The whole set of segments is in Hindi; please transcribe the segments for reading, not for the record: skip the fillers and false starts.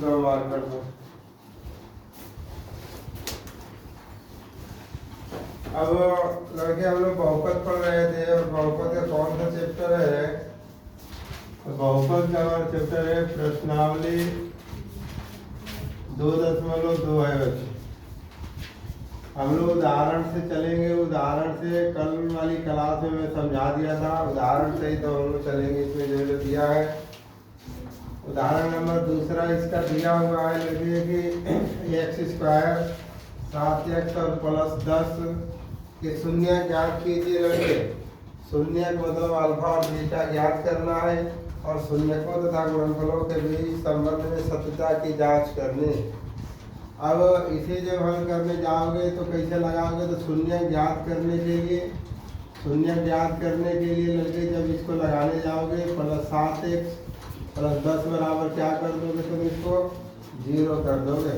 इसको मार्क कर दो। अब लड़के हम लोग बहुपद पढ़ रहे थे और बहुपद का कौन सा चैप्टर है? तो बहुपद का हमारा चैप्टर है प्रश्नावली 2.2 है बच्चे। हम लोग उदाहरण से चलेंगे। उदाहरण से कल वाली क्लास में मैं समझा दिया था, उदाहरण से ही तो हम लोग चलेंगे। इसमें जो दिया है उदाहरण नंबर 2 इसका दिया हुआ है लड़के कि x² 7x और +10 के शून्य ज्ञात कीजिए लड़के। शून्य मतलब अल्फा और बीटा ज्ञात करना है और शून्यकों तथा गुणनफलों के बीच संबंध में सत्यता की जांच करनी। अब इसे जब हल करने जाओगे तो कैसे लगाओगे? तो शून्य ज्ञात करने के लिए लड़के जब इसको लगाने जाओगे +7x +10 बराबर क्या कर दोगे? तुम इसको 0 कर दोगे।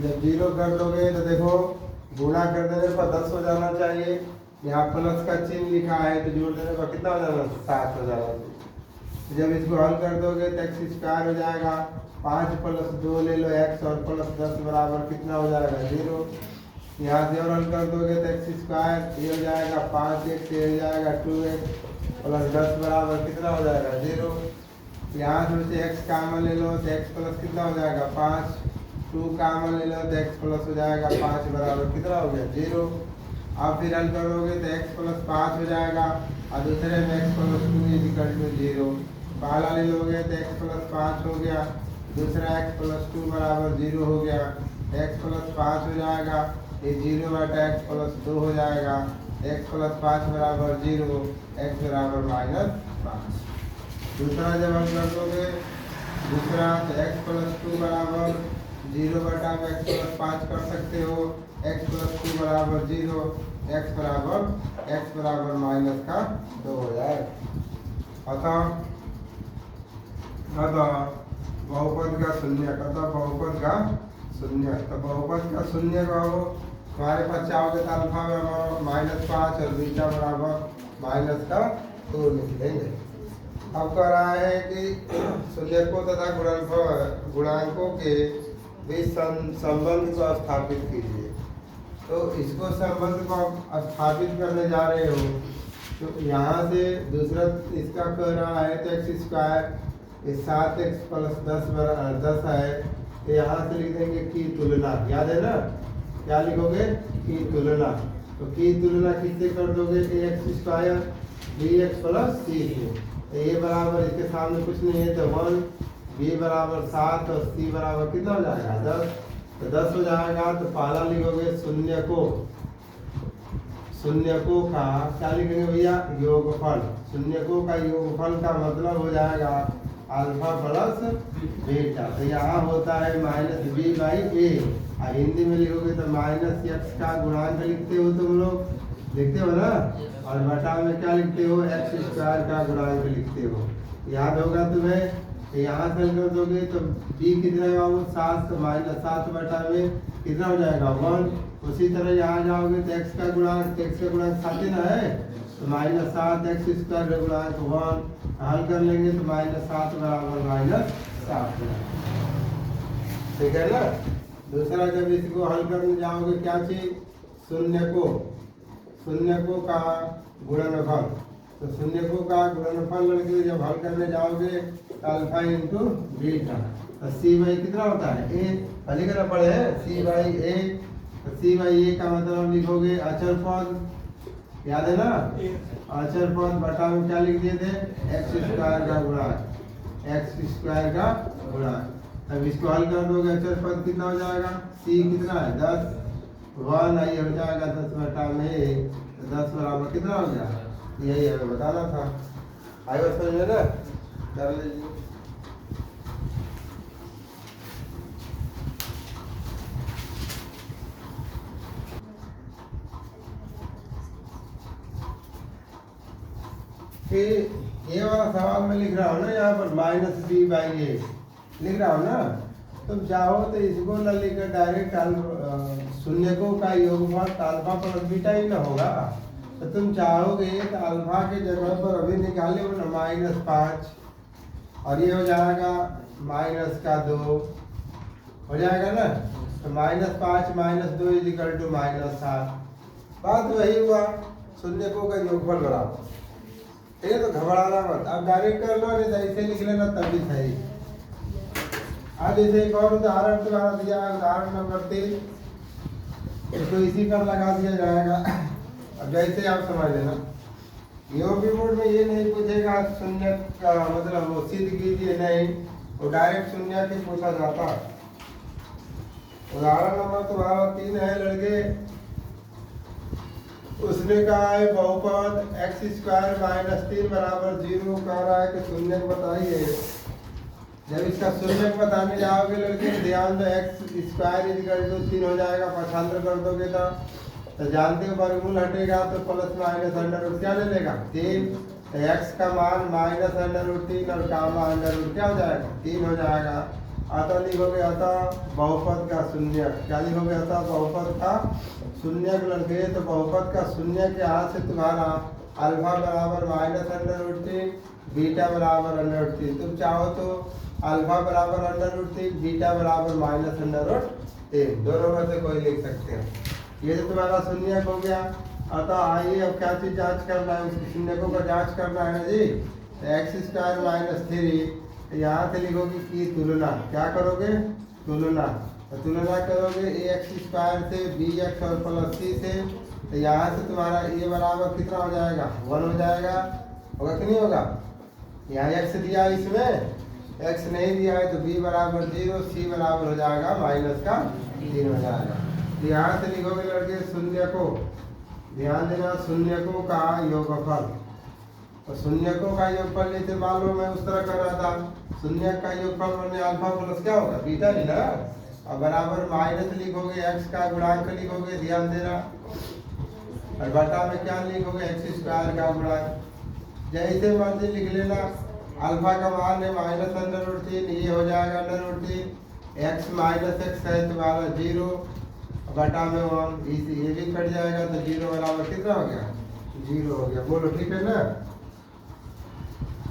जब 0 कर दोगे तो देखो गुणा कर देने पर 10 हो जाना चाहिए। यहाँ प्लस का चिन्ह लिखा है तो जोड़ देने पर कितना हो जाना? 7 हो जाना चाहिए। जब इसको हल कर दोगे तो x² हो जाएगा। 5 + 2 ले लो x और +10 बराबर कितना हो जाएगा? 0। यहाँ से और हल कर दोगे तो x² ये हो जाएगा 5x, ये हो जाएगा 2x +10 बराबर कितना हो जाएगा? 0। यहाँ से x कामन ले लो तो x प्लस कितना हो जाएगा? 5। 2 कामन ले लो तो x प्लस हो जाएगा 5 बराबर कितना हो गया? 0। अब फिर हल करोगे तो x + 5 हो जाएगा और दूसरे में x + 2 = 0। पहला ले लोगे तो x + 5 हो गया, दूसरा x + 2 बराबर 0 हो गया। x + 5 हो जाएगा, ये 0 बटा x + 2 हो जाएगा। x + 5 बराबर 0, x बराबर -5। दूसरा जब हम कर दोगे दूसरा तो x + 2 बराबर 0 बटा x + 5 कर सकते हो। x + 2 बराबर 0, x बराबर -2 हो जाएगा। अतः बहुपद का शून्य बहुपद का शून्य। तो बहुपद का शून्य का हो हमारे पास चाहोगे तो अल्फा बराबर -5 और बीटा बराबर -2 लिख लेंगे। अब कह रहा है कि शून्यकों तथा गुणांकों के बीच संबंध को स्थापित कीजिए। तो इसको संबंध को आप स्थापित करने जा रहे हो तो यहाँ से दूसरा इसका कह रहा है तो x² 7x + 10 है तो यहाँ से लिख देंगे की तुलना। याद है ना? क्या लिखोगे? की तुलना। तो की तुलना किससे कर दोगे? x² bx + c से। तो a बराबर इसके सामने कुछ नहीं है तो 1, b बराबर 7 और c बराबर कितना हो जाएगा? 10। तो 10 हो जाएगा। तो पहला लिखोगे शून्यकों का क्या लिखेंगे भैया? योगफल। शून्यकों का योगफल का मतलब हो जाएगा अल्फा + बीटा। तो यहाँ होता है -b/a और हिंदी में लिखोगे तो -x का गुणांक लिखते हो तुम लोग, लिखते हो ना? और बटा में क्या लिखते हो? x² का गुणांक लिखते हो। याद होगा तुम्हें? यहाँ से कर दोगे तो b कितना है? 7 तो -7 बटा में कितना हो जाएगा? 1। उसी तरह यहाँ जाओगे तो x का गुणांक 7 ना है तो -7 x² का गुणांक 1 हल कर लेंगे तो -7 बराबर -7। ठीक है ना? दूसरा जब इसको हल करने जाओगे क्या चीज? शून्यकों का गुणनफल। तो शून्यकों का गुणनफल लड़के जब हल करने जाओगे तो अल्फा × बीटा। तो c/a कितना होता है? a। पहले करना पड़े है c/a। तो c/a का मतलब लिखोगे अचर पद। याद है ना? अचर पद बटा में क्या लिख दिए थे? x² का गुणांक। अब इसको हल कर दोगे अचर पद कितना हो जाएगा? c कितना है? 10। 1 आई हो जाएगा 10 बटा में। 10 बराबर कितना हो गया? यही हमें बताना था। आई बात समझ में ना? कर लीजिए। ये वाला सवाल में लिख रहा हूँ ना, यहाँ पर -b/a लिख रहा हूँ ना। तुम चाहो तो इसको न लिखकर डायरेक्ट शून्यकों का योगफल अल्फा + बीटा ही ना होगा। तो तुम चाहोगे तो अल्फा के जगह पर अभी निकाले हो ना -5 और ये हो जाएगा माइनस का 2 हो जाएगा ना। तो -5 - 2 = -7। बात वही हुआ, शून्यकों का योगफल बराबर। ठीक है, तो घबराना मत, आप डायरेक्ट कर लो, नहीं तो ऐसे लिख लेना तब भी सही। आज जैसे एक और उदाहरण तुम्हारा दिया है, उदाहरण नंबर 3, इसको इसी पर लगा दिया जाएगा। अब जैसे आप समझ लेना, यूपी बोर्ड में ये नहीं पूछेगा शून्य का मतलब वो सिद्ध कीजिए, नहीं, वो डायरेक्ट शून्य के पूछा जाता है। उदाहरण नंबर तुम्हारा 3 है लड़के, उसने कहा है बहुपद x² - 3 = 0, कह रहा है कि शून्य बताइए। जब इसका शून्य बताने जाओगे लड़के, ध्यान दो, x² = 3 हो जाएगा, पक्षांतर कर दोगे तो जानते हो वर्गमूल हटेगा तो प्लस माइनस √ क्या ले लेगा 3, तो x का मान -√3 और का मान √ क्या हो जाएगा 3 हो जाएगा। अतः लिखोगे अतः बहुपद का शून्य, क्या लिखोगे अतः बहुपद का शून्य लड़के। तो बहुपद का शून्य के हाथ से तुम्हारा अल्फा बराबर -√3, बीटा बराबर √3। तुम चाहो तो अल्फा बराबर √3, बीटा बराबर -√3, दोनों में से कोई लिख सकते हो। ये तो तुम्हारा शून्य हो गया। अतः आइए अब क्या चीज जांच करना है, उसकी शून्यकों का जांच करना है जी। x² - 3 यहाँ से लिखोगे की तुलना, क्या करोगे तुलना, तो तुलना करोगे ax² से bx और प्लस c से, तो यहाँ से तुम्हारा a बराबर कितना हो जाएगा 1 हो जाएगा, होगा कि नहीं होगा। यहाँ x दिया है, इसमें x नहीं दिया है, तो b बराबर 0, c बराबर हो जाएगा -3 हो जाएगा। तो यहाँ से लिखोगे लड़के शून्य को, ध्यान देना शून्यकों का योगफल, तो शून्यकों का योगफल जैसे मालूम है उस तरह कर रहा था। शून्य का योगफल मैंने अल्फा प्लस क्या होगा बीटा ही ना, और बराबर माइनस लिखोगे x का गुणांक लिखोगे, ध्यान देना, और बटा में क्या लिखोगे x² का गुणांक। जैसे मर्जी लिख लेना, अल्फा का मान है -√3, ये हो जाएगा √3, x - x है तुम्हारा 0, बटा में 1, ये भी कट जाएगा, तो 0 बराबर कितना हो गया 0 हो गया। बोलो ठीक है ना।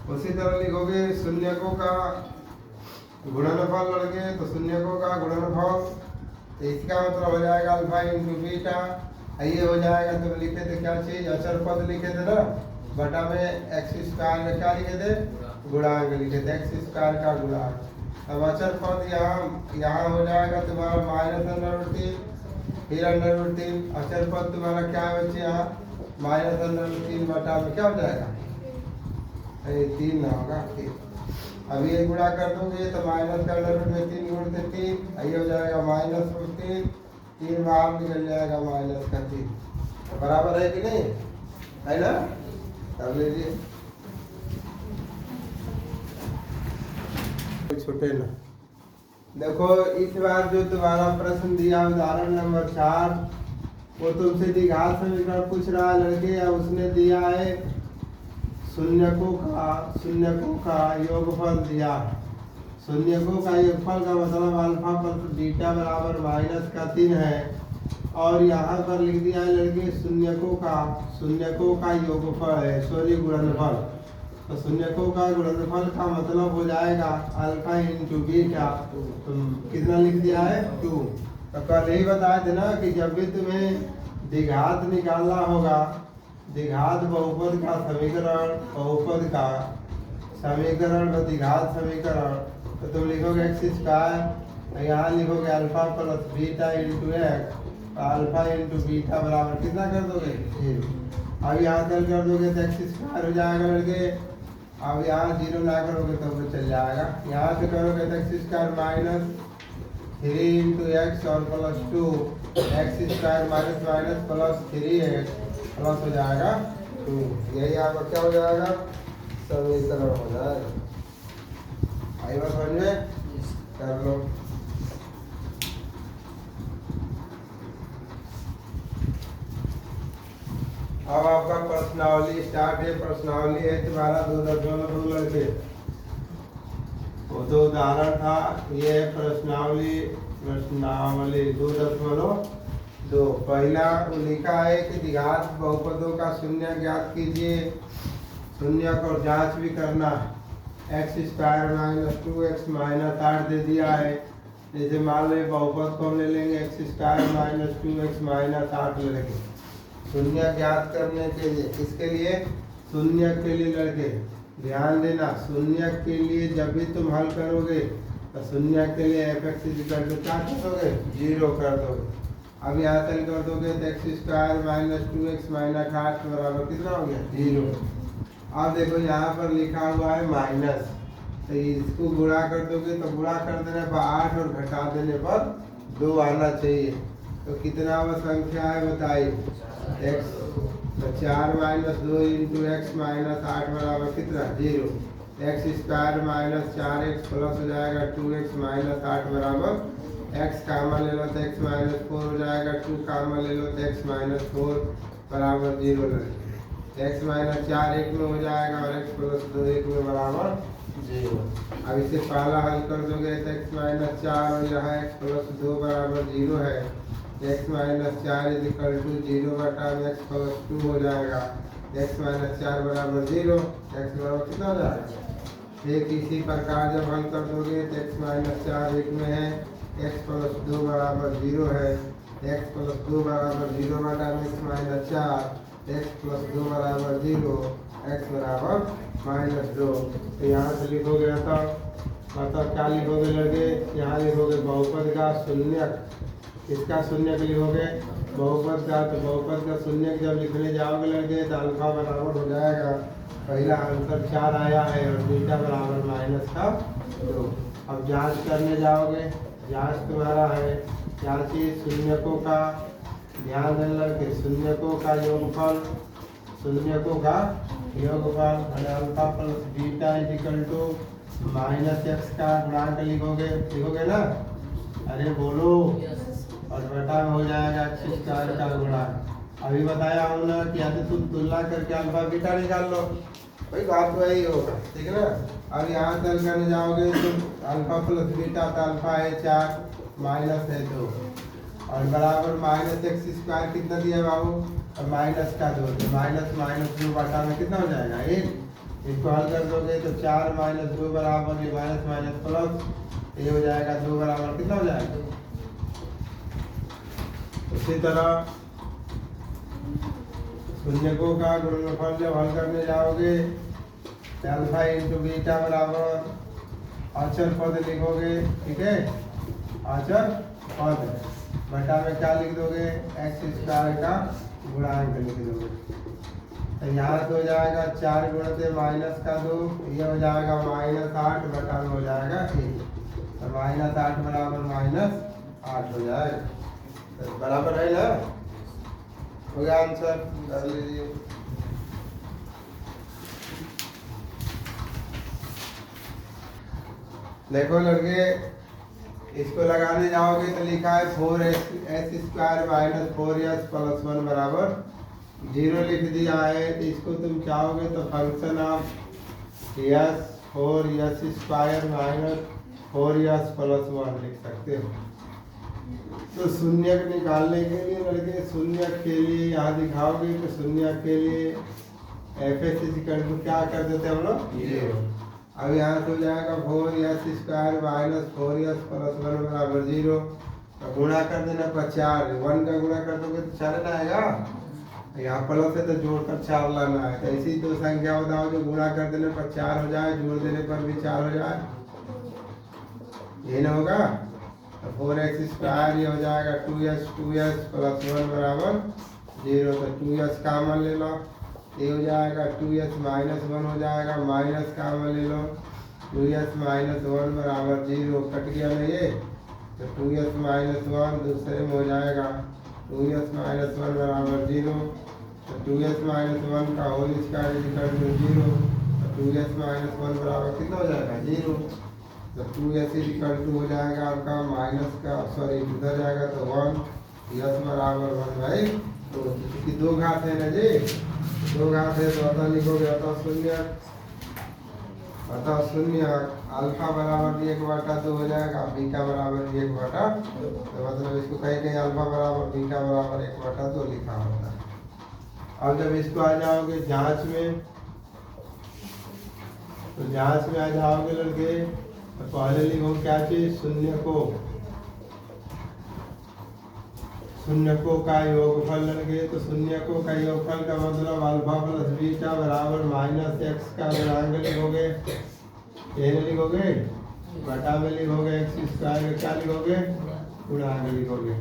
उसी तरह लिखोगे शून्यकों का गुणनफल लड़के, तो शून्यकों का गुणनफल, तो इसका मतलब हो जाएगा अल्फा × बीटा, ये हो जाएगा। तुम लिखे थे क्या चीज, अचर पद लिखे थे ना, बटा में x² का क्या लिखे थे गुणांक लिखे थे, x² का गुणांक। अब अचर पद यहाँ हो जाएगा तुम्हारा -√3, फिर √3, अचर पद तुम्हारा क्या बचे यहाँ -√3 बटा में क्या हो जाएगा 3 ना होगा, ठीक। अब ये गुणा कर दोगे तो माइनस का √ में 3 × 3, ये हो जाएगा -√3, 3 बाहर निकल जाएगा -3, बराबर है कि नहीं है ना। कर लीजिए, छूटे ना। देखो इस बार जो तुम्हारा प्रश्न दिया उदाहरण नंबर 4, वो तुमसे द्विघात समीकरण पूछ रहा है लड़के, या उसने दिया है शून्यकों का योगफल दिया। शून्यकों का योगफल का मतलब अल्फा प्लस बीटा बराबर -3 है, और यहाँ पर लिख दिया है लड़के शून्यकों का योगफल है, सॉरी गुणनफल। तो शून्यकों का गुणनफल का मतलब हो जाएगा अल्फा × बीटा, कितना लिख दिया है 2। तो कल ही बताया थे ना कि जब भी तुम्हें द्विघात निकालना होगा, द्विघात बहुपद का समीकरण, बहुपद का समीकरण व द्विघात समीकरण, तो तुम लिखोगे x², यहाँ लिखोगे alpha plus beta × x, alpha × beta बराबर कितना कर दोगे 0। अब यहाँ कल कर दोगे तो x² हो जाएगा लड़के। अब यहाँ 0 ना करोगे तो वो चल जाएगा, यहाँ से करोगे तो x² - 3 × x और +2, x² - +3x प्लस हो जाएगा 2, यही आपका क्या हो जाएगा समीकरण हो जाएगा। आई बात समझ में, कर लो। अब आपका प्रश्नावली स्टार्ट है। प्रश्नावली है तुम्हारा 2.2 लड़के, वो तो उदाहरण था, ये है प्रश्नावली 2.2। पहला लिखा है कि द्विघात बहुपदों का शून्य ज्ञात कीजिए, शून्य को जांच भी करना है। X square minus 2x minus 8 दे दिया है। जैसे मान लो बहुपद को हम ले लेंगे x square minus 2x minus 8 ले लेंगे शून्य ज्ञात करने के लिए। किसके लिए? शून्य के लिए लड़के ध्यान देना, शून्य के लिए जब भी तुम हल करोगे तो शून्य के लिए एफ एक्स इक्वल टू क्या कर दोगे? 0 कर दोगे। अब यहाँ तक कर दोगे तो x square minus 2x minus 8 बराबर कितना हो गया? 0। अब देखो यहाँ पर लिखा हुआ है माइनस, तो इसको गुणा कर दोगे तो गुणा कर देने पर 8 और घटा देने पर 2 आना चाहिए। तो कितना वह संख्या है बताइए? x। तो 4 माइनस 2 इंटू एक्स माइनस 8 बराबर कितना? 0। X square minus 4x plus हो जाएगा 2x माइनस 8 बराबर x कामा ले लो तो x माइनस 4 हो जाएगा, 2 कामा ले लो तो x माइनस 4 बराबर 0 लगेगा। x माइनस 4 1 में हो जाएगा और x प्लस 2 1 में बराबर 0। अब इसे पहला हल कर दोगे तो x माइनस 4 और यहाँ x प्लस 2 बराबर 0 है। x minus 4 is equal to 0 बटा x प्लस 2 हो जाएगा। x माइनस 4 बराबर 0, x बराबर कितना हो जाएगा? ठीक इसी प्रकार जब हल कर दोगे तो x माइनस 4 1 में है, x प्लस 2 बराबर 0 है। x प्लस 2 बराबर 0 बटा x माइनस 4, x प्लस 2 बराबर 0, x बराबर माइनस 2। तो यहाँ से लिखोगे मतलब क्या लिखोगे लगे? यहाँ लिखोगे बहुपद का शून्यक। किसका शून्यक लिखोगे? बहुपद का। तो बहुपद का शून्यक जब लिखने जाओगे लगे तो अल्फा बराबर हो जाएगा, पहला आंसर 4 आया है और बीटा बराबर माइनस का 2। अब जांच करने जाओगे, जांच तुम्हारा है जांचिए शून्यकों का, ध्यान देने लगे शून्यकों का योगफल, शून्यकों का योगफल alpha plus beta is equal to minus x का गुणांक लिखोगे ना? अरे बोलो। और बटा में हो जाएगा एक्स स्क्वायर का गुणांक। अभी बताया हूँ ना कि यदि तुम तुलना करके अल्फा बीटा निकाल लो, भाई बात वही होगा, ठीक है ना? अब यहाँ तक करने जाओगे तो अल्फा प्लस बीटा तो अल्फा है 4 माइनस है 2 और बराबर माइनस एक्स स्क्वायर कितना दिया बाबू? और माइनस का 2, तो माइनस माइनस 2 बटा में कितना हो जाएगा? 1। इसको हल कर दोगे तो 4 माइनस 2 बराबर ये माइनस माइनस प्लस ये हो जाएगा 2 बराबर कितना हो जाएगा? उसी तरह शून्यकों का गुणनफल जब हल करने जाओगे तो अल्फा इंटू बीटा बराबर अचर पद लिखोगे, ठीक है? अचर पद बटा में क्या लिख दोगे? एक्स स्क्वायर का गुणांक लिख दोगे। तो यहाँ से हो जाएगा 4 गुणित माइनस का 2, ये हो जाएगा माइनस 8 बटा में हो जाएगा 1। तो माइनस 8 बराबर माइनस 8 हो जाएगा। तो बराबर है ना? हो गया आंसर, कर लीजिए। देखो लड़के इसको लगाने जाओगे तो लिखा है 4x square minus 4s plus 1 बराबर 0 लिख दिया है। तो इसको तुम चाहोगे तो function of s 4s square minus 4s plus 1 लिख सकते हो। तो शून्य निकालने के लिए लड़के शून्य के लिए यहाँ दिखाओगे तो शून्य के लिए एफ एक्स इक्वल टू क्या कर देते हम लोग? 0। अब यहाँ से हो जाएगा 4s square minus 4s plus 1 बराबर 0। तो गुणा कर देना पर 4, 1 का गुणा कर दोगे तो 4 ना आएगा, यहाँ प्लस है तो जोड़कर 4 लाना है। तो ऐसी दो संख्या बताओ जो गुणा कर देने पर 4 हो जाए, जोड़ देने पर भी 4 हो जाए, यही ना होगा? तो 4x स्क्वायर ये हो जाएगा 2s प्लस 1 बराबर 0। तो 2s कामन ले लो, ये हो जाएगा 2s माइनस 1 हो जाएगा, माइनस कामन ले लो 2s माइनस 1 बराबर 0। कट गया ना ये, तो 2s माइनस 1 दूसरे में हो जाएगा 2s माइनस 1 बराबर 0। तो 2s माइनस 1 का होल स्क्वायर इक्वल टू 0। तो 2s माइनस 1 बराबर कितना हो जाएगा? 0। तो 2s इक्वल टू हो जाएगा आपका माइनस का सॉरी इधर जाएगा तो 1, s बराबर 1/2। क्योंकि 2 घात है ना जी, 2 घात है तो अतः लिखोगे अतः शून्य अल्फा बराबर 1/2 हो जाएगा, बीटा बराबर 1/2। तो मतलब इसको कहीं कहीं अल्फा बराबर बीटा बराबर 1/2 लिखा होता है। अब जब इसको आ जाओगे जांच में तो जांच में आ जाओगे लड़के, तो पहले लिखो क्या चीज, शून्य को का योगफल लड़के। तो शून्य को का योगफल का मतलब अल्फा प्लस बीटा बराबर माइनस एक्स का गुणांक लिखोगे, ये लिखोगे, बटा में लिखोगे एक्स स्क्वायर का क्या लिखोगे, गुणांक लिखोगे।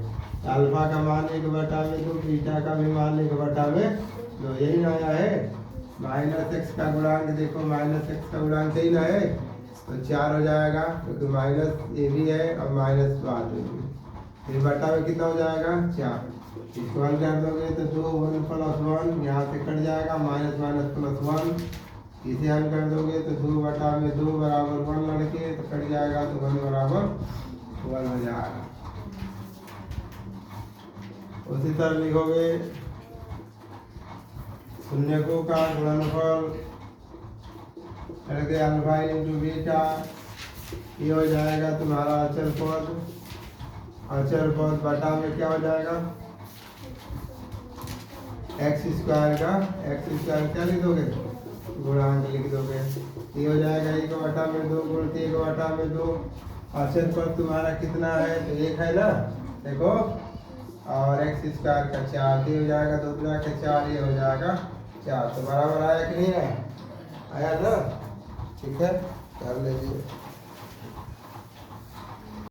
अल्फा का मान 1/2, बीटा का भी मान 1/2, यही ना आया है। माइनस एक्स का गुणांक देखो, माइनस एक्स का गुणांक यही ना है, तो 4 हो जाएगा, क्योंकि माइनस ये भी है और माइनस बाद में, फिर बटा में कितना हो जाएगा 4। इसको हल कर दोगे तो 2 1 + 1 यहाँ से कट जाएगा, माइनस माइनस प्लस 1। इसे हल कर दोगे तो 2/2 बराबर 1 लड़के, तो कट जाएगा, तो 1 बराबर 1 हो जाएगा। उसी तरह लिखोगे शून्य को का गुणनफल लड़के अल्फा इंटू बीटा, ये हो जाएगा तुम्हारा अचर पद, बटा में क्या हो जाएगा, एक्स स्क्वायर क्या लिख दोगे, गुणांक लिख दोगे। ये हो जाएगा 1/2 गुण 1/2। अचर पद तुम्हारा कितना है, तो 1 है ना, देखो, और एक्स स्क्वायर का 4, ये हो जाएगा 2 गुणा के 4, ये हो जाएगा 4। तो बराबर आया कि नहीं आया, आया ना, ठीक है, कर लीजिए।